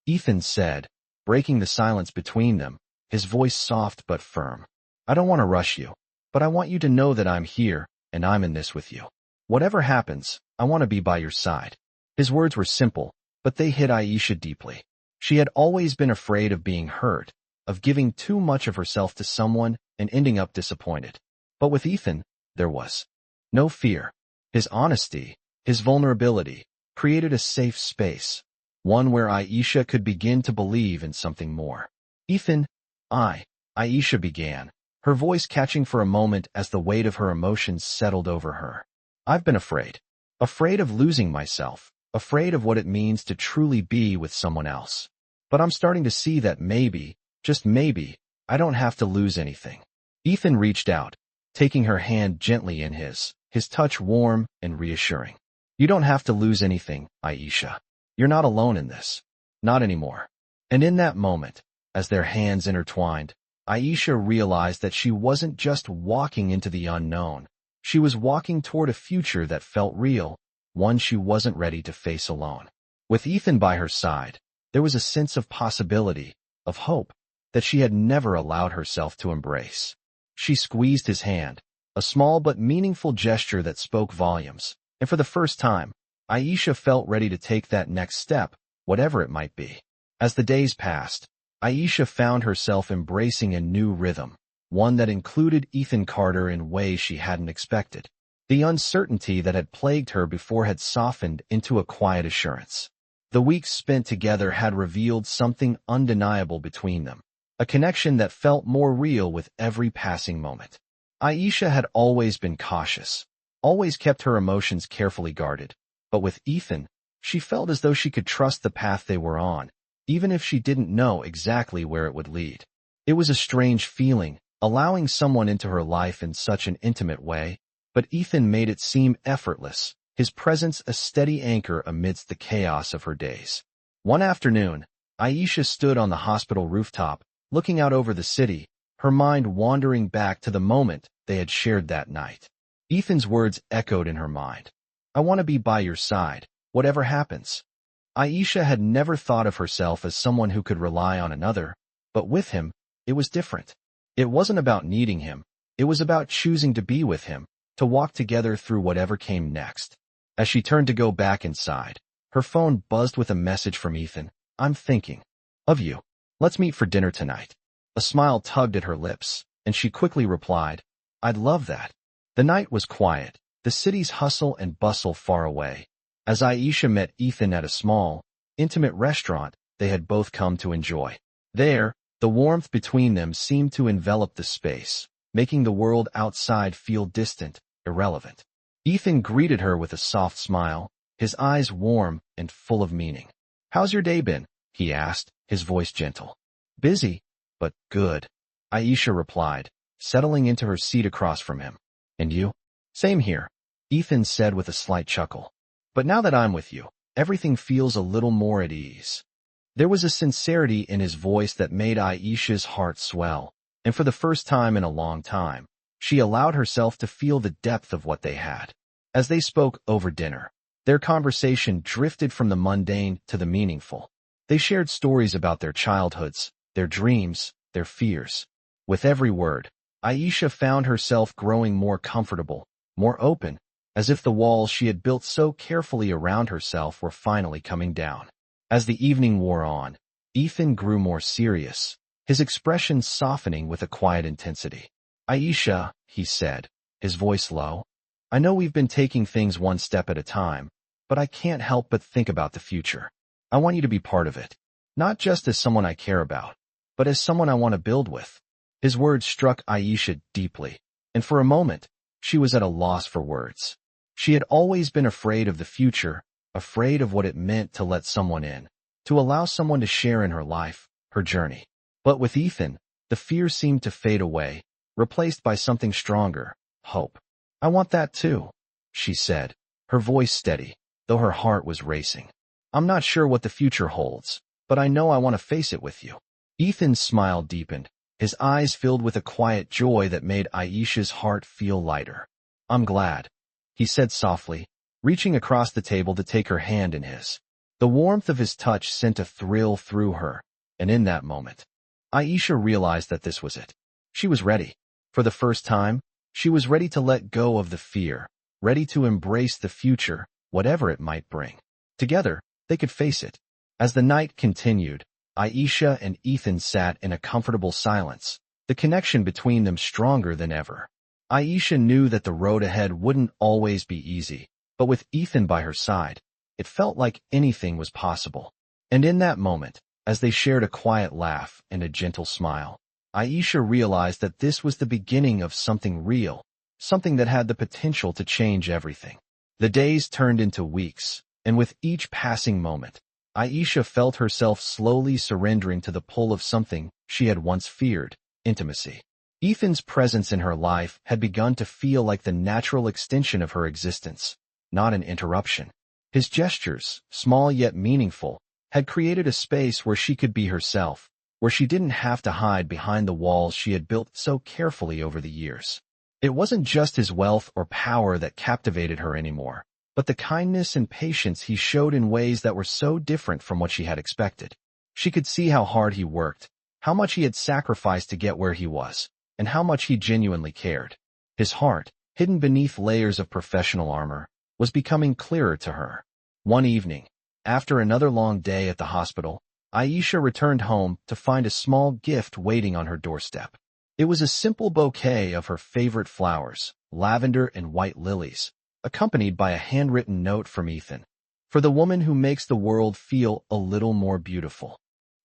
Ethan said, breaking the silence between them, his voice soft but firm. I don't want to rush you, but I want you to know that I'm here, and I'm in this with you. Whatever happens, I want to be by your side. His words were simple, but they hit Aisha deeply. She had always been afraid of being hurt, of giving too much of herself to someone and ending up disappointed. But with Ethan, there was no fear. His honesty, his vulnerability, created a safe space, one where Aisha could begin to believe in something more. Ethan, Aisha began, her voice catching for a moment as the weight of her emotions settled over her. I've been afraid. Afraid of losing myself, afraid of what it means to truly be with someone else. But I'm starting to see that maybe, just maybe, I don't have to lose anything. Ethan reached out, taking her hand gently in his touch warm and reassuring. You don't have to lose anything, Aisha. You're not alone in this. Not anymore. And in that moment, as their hands intertwined, Aisha realized that she wasn't just walking into the unknown. She was walking toward a future that felt real, one she wasn't ready to face alone. With Ethan by her side, there was a sense of possibility, of hope, that she had never allowed herself to embrace. She squeezed his hand, a small but meaningful gesture that spoke volumes, and for the first time, Aisha felt ready to take that next step, whatever it might be. As the days passed, Aisha found herself embracing a new rhythm, one that included Ethan Carter in ways she hadn't expected. The uncertainty that had plagued her before had softened into a quiet assurance. The weeks spent together had revealed something undeniable between them, a connection that felt more real with every passing moment. Aisha had always been cautious, always kept her emotions carefully guarded, but with Ethan, she felt as though she could trust the path they were on, even if she didn't know exactly where it would lead. It was a strange feeling, allowing someone into her life in such an intimate way, but Ethan made it seem effortless, his presence a steady anchor amidst the chaos of her days. One afternoon, Aisha stood on the hospital rooftop, looking out over the city, her mind wandering back to the moment they had shared that night. Ethan's words echoed in her mind. I want to be by your side, whatever happens. Aisha had never thought of herself as someone who could rely on another, but with him, it was different. It wasn't about needing him, it was about choosing to be with him, to walk together through whatever came next. As she turned to go back inside, her phone buzzed with a message from Ethan. I'm thinking of you. Let's meet for dinner tonight. A smile tugged at her lips, and she quickly replied, I'd love that. The night was quiet, the city's hustle and bustle far away. As Aisha met Ethan at a small, intimate restaurant they had both come to enjoy. There, the warmth between them seemed to envelop the space, making the world outside feel distant, irrelevant. Ethan greeted her with a soft smile, his eyes warm and full of meaning. How's your day been? He asked, his voice gentle. Busy, but good, Aisha replied, settling into her seat across from him. And you? Same here, Ethan said with a slight chuckle. But now that I'm with you, everything feels a little more at ease. There was a sincerity in his voice that made Aisha's heart swell, and for the first time in a long time, she allowed herself to feel the depth of what they had. As they spoke over dinner, their conversation drifted from the mundane to the meaningful. They shared stories about their childhoods, their dreams, their fears. With every word, Aisha found herself growing more comfortable, more open, as if the walls she had built so carefully around herself were finally coming down. As the evening wore on, Ethan grew more serious, his expression softening with a quiet intensity. Aisha, he said, his voice low, I know we've been taking things one step at a time, but I can't help but think about the future. I want you to be part of it, not just as someone I care about, but as someone I want to build with. His words struck Aisha deeply, and for a moment, she was at a loss for words. She had always been afraid of the future, afraid of what it meant to let someone in, to allow someone to share in her life, her journey. But with Ethan, the fear seemed to fade away, replaced by something stronger, hope. I want that too, she said, her voice steady, though her heart was racing. I'm not sure what the future holds, but I know I want to face it with you. Ethan's smile deepened, his eyes filled with a quiet joy that made Aisha's heart feel lighter. I'm glad, he said softly, reaching across the table to take her hand in his. The warmth of his touch sent a thrill through her, and in that moment, Aisha realized that this was it. She was ready. For the first time, she was ready to let go of the fear, ready to embrace the future, whatever it might bring. Together, they could face it. As the night continued, Aisha and Ethan sat in a comfortable silence, the connection between them stronger than ever. Aisha knew that the road ahead wouldn't always be easy, but with Ethan by her side, it felt like anything was possible. And in that moment, as they shared a quiet laugh and a gentle smile, Aisha realized that this was the beginning of something real, something that had the potential to change everything. The days turned into weeks, and with each passing moment, Aisha felt herself slowly surrendering to the pull of something she had once feared: intimacy. Ethan's presence in her life had begun to feel like the natural extension of her existence, not an interruption. His gestures, small yet meaningful, had created a space where she could be herself, where she didn't have to hide behind the walls she had built so carefully over the years. It wasn't just his wealth or power that captivated her anymore, but the kindness and patience he showed in ways that were so different from what she had expected. She could see how hard he worked, how much he had sacrificed to get where he was, and how much he genuinely cared. His heart, hidden beneath layers of professional armor, was becoming clearer to her. One evening, after another long day at the hospital, Aisha returned home to find a small gift waiting on her doorstep. It was a simple bouquet of her favorite flowers, lavender and white lilies, accompanied by a handwritten note from Ethan. For the woman who makes the world feel a little more beautiful.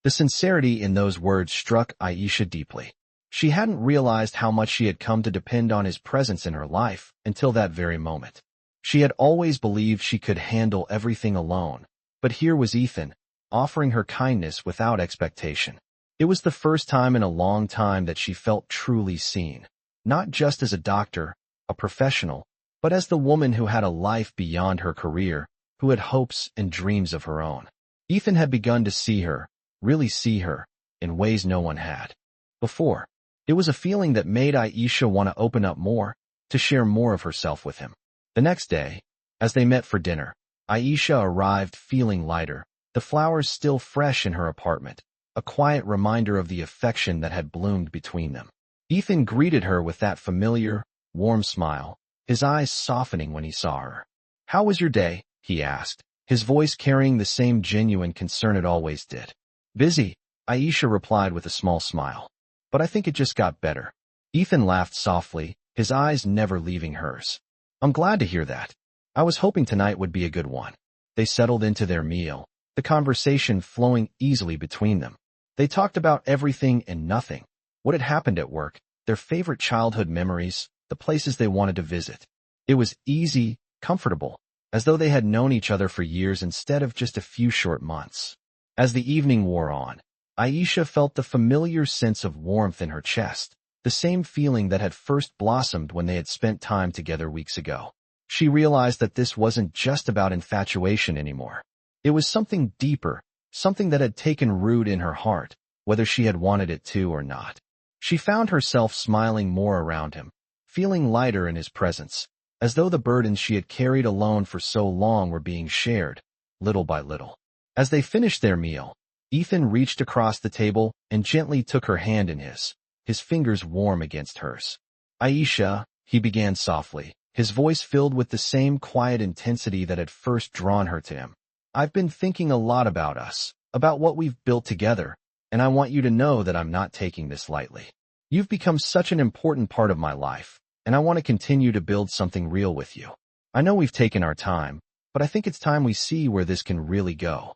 The sincerity in those words struck Aisha deeply. She hadn't realized how much she had come to depend on his presence in her life until that very moment. She had always believed she could handle everything alone, but here was Ethan, offering her kindness without expectation. It was the first time in a long time that she felt truly seen, not just as a doctor, a professional, but as the woman who had a life beyond her career, who had hopes and dreams of her own. Ethan had begun to see her, really see her, in ways no one had before. It was a feeling that made Aisha want to open up more, to share more of herself with him. The next day, as they met for dinner, Aisha arrived feeling lighter, the flowers still fresh in her apartment, a quiet reminder of the affection that had bloomed between them. Ethan greeted her with that familiar, warm smile, his eyes softening when he saw her. "How was your day?" he asked, his voice carrying the same genuine concern it always did. "Busy," Aisha replied with a small smile. "But I think it just got better." Ethan laughed softly, his eyes never leaving hers. "I'm glad to hear that. I was hoping tonight would be a good one." They settled into their meal, the conversation flowing easily between them. They talked about everything and nothing, what had happened at work, their favorite childhood memories, the places they wanted to visit. It was easy, comfortable, as though they had known each other for years instead of just a few short months. As the evening wore on, Aisha felt the familiar sense of warmth in her chest, the same feeling that had first blossomed when they had spent time together weeks ago. She realized that this wasn't just about infatuation anymore. It was something deeper, something that had taken root in her heart, whether she had wanted it to or not. She found herself smiling more around him, feeling lighter in his presence, as though the burdens she had carried alone for so long were being shared, little by little. As they finished their meal, Ethan reached across the table and gently took her hand in his fingers warm against hers. "Aisha," he began softly, his voice filled with the same quiet intensity that had first drawn her to him. "I've been thinking a lot about us, about what we've built together, and I want you to know that I'm not taking this lightly. You've become such an important part of my life, and I want to continue to build something real with you. I know we've taken our time, but I think it's time we see where this can really go."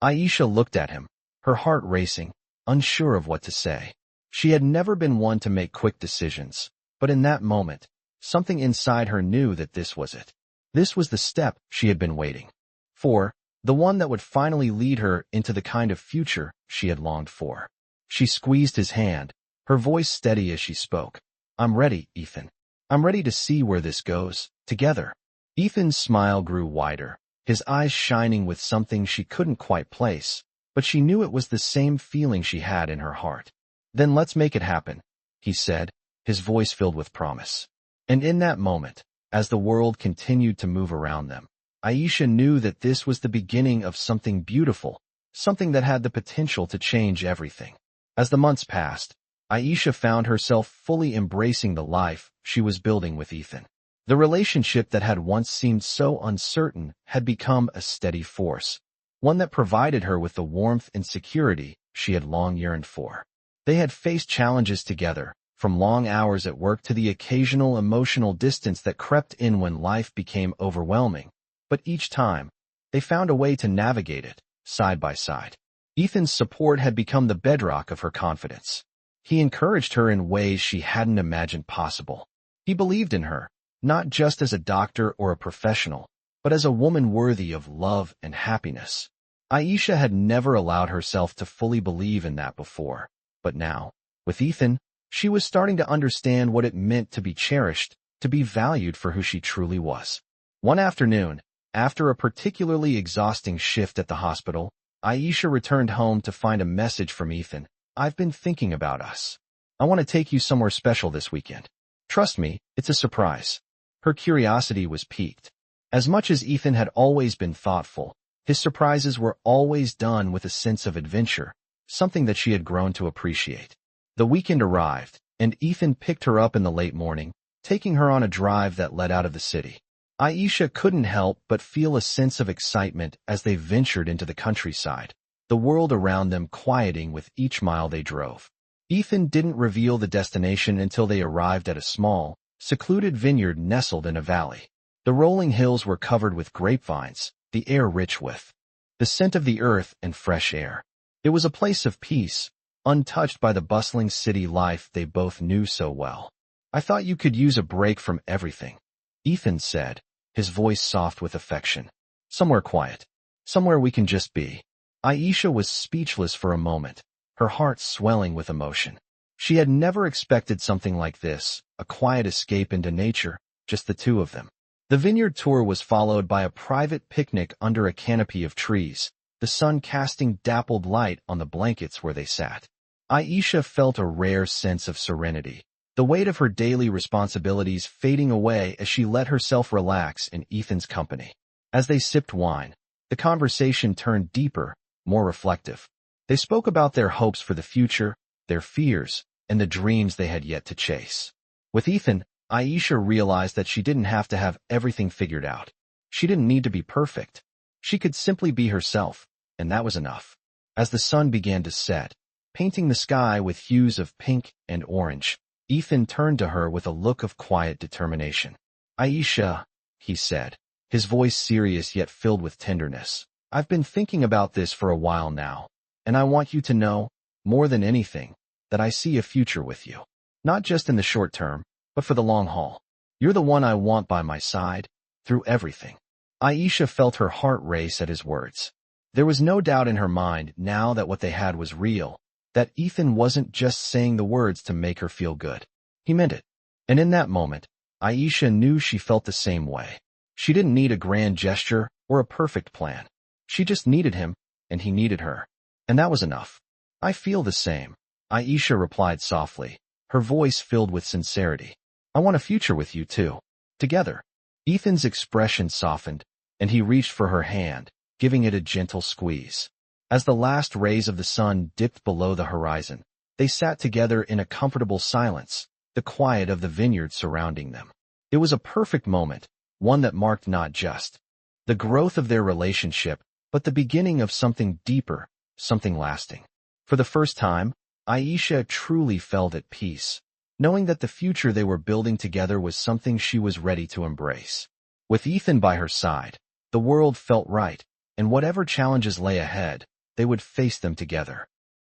Aisha looked at him, her heart racing, unsure of what to say. She had never been one to make quick decisions, but in that moment, something inside her knew that this was it. This was the step she had been waiting for, the one that would finally lead her into the kind of future she had longed for. She squeezed his hand, her voice steady as she spoke. "I'm ready, Ethan. I'm ready to see where this goes, together." Ethan's smile grew wider, his eyes shining with something she couldn't quite place, but she knew it was the same feeling she had in her heart. "Then let's make it happen," he said, his voice filled with promise. And in that moment, as the world continued to move around them, Aisha knew that this was the beginning of something beautiful, something that had the potential to change everything. As the months passed, Aisha found herself fully embracing the life she was building with Ethan. The relationship that had once seemed so uncertain had become a steady force, one that provided her with the warmth and security she had long yearned for. They had faced challenges together, from long hours at work to the occasional emotional distance that crept in when life became overwhelming, but each time, they found a way to navigate it, side by side. Ethan's support had become the bedrock of her confidence. He encouraged her in ways she hadn't imagined possible. He believed in her, not just as a doctor or a professional, but as a woman worthy of love and happiness. Aisha had never allowed herself to fully believe in that before, but now, with Ethan, she was starting to understand what it meant to be cherished, to be valued for who she truly was. One afternoon, after a particularly exhausting shift at the hospital, Aisha returned home to find a message from Ethan. "I've been thinking about us. I want to take you somewhere special this weekend. Trust me, it's a surprise." Her curiosity was piqued. As much as Ethan had always been thoughtful, his surprises were always done with a sense of adventure, something that she had grown to appreciate. The weekend arrived, and Ethan picked her up in the late morning, taking her on a drive that led out of the city. Aisha couldn't help but feel a sense of excitement as they ventured into the countryside, the world around them quieting with each mile they drove. Ethan didn't reveal the destination until they arrived at a small, secluded vineyard nestled in a valley. The rolling hills were covered with grapevines, the air rich with the scent of the earth and fresh air. It was a place of peace, untouched by the bustling city life they both knew so well. "I thought you could use a break from everything," Ethan said, his voice soft with affection. "Somewhere quiet. Somewhere we can just be." Aisha was speechless for a moment, her heart swelling with emotion. She had never expected something like this, a quiet escape into nature, just the two of them. The vineyard tour was followed by a private picnic under a canopy of trees, the sun casting dappled light on the blankets where they sat. Aisha felt a rare sense of serenity, the weight of her daily responsibilities fading away as she let herself relax in Ethan's company. As they sipped wine, the conversation turned deeper, more reflective. They spoke about their hopes for the future, their fears, and the dreams they had yet to chase. With Ethan, Aisha realized that she didn't have to have everything figured out. She didn't need to be perfect. She could simply be herself, and that was enough. As the sun began to set, painting the sky with hues of pink and orange, Ethan turned to her with a look of quiet determination. "Aisha," he said, his voice serious yet filled with tenderness, "I've been thinking about this for a while now, and I want you to know, more than anything, that I see a future with you. Not just in the short term, but for the long haul. You're the one I want by my side, through everything." Aisha felt her heart race at his words. There was no doubt in her mind now that what they had was real, that Ethan wasn't just saying the words to make her feel good. He meant it. And in that moment, Aisha knew she felt the same way. She didn't need a grand gesture or a perfect plan. She just needed him, and he needed her. And that was enough. "I feel the same," Aisha replied softly, her voice filled with sincerity. "I want a future with you too. Together." Ethan's expression softened, and he reached for her hand, giving it a gentle squeeze. As the last rays of the sun dipped below the horizon, they sat together in a comfortable silence, the quiet of the vineyard surrounding them. It was a perfect moment, one that marked not just the growth of their relationship, but the beginning of something deeper, something lasting. For the first time, Aisha truly felt at peace, knowing that the future they were building together was something she was ready to embrace. With Ethan by her side, the world felt right, and whatever challenges lay ahead, they would face them together.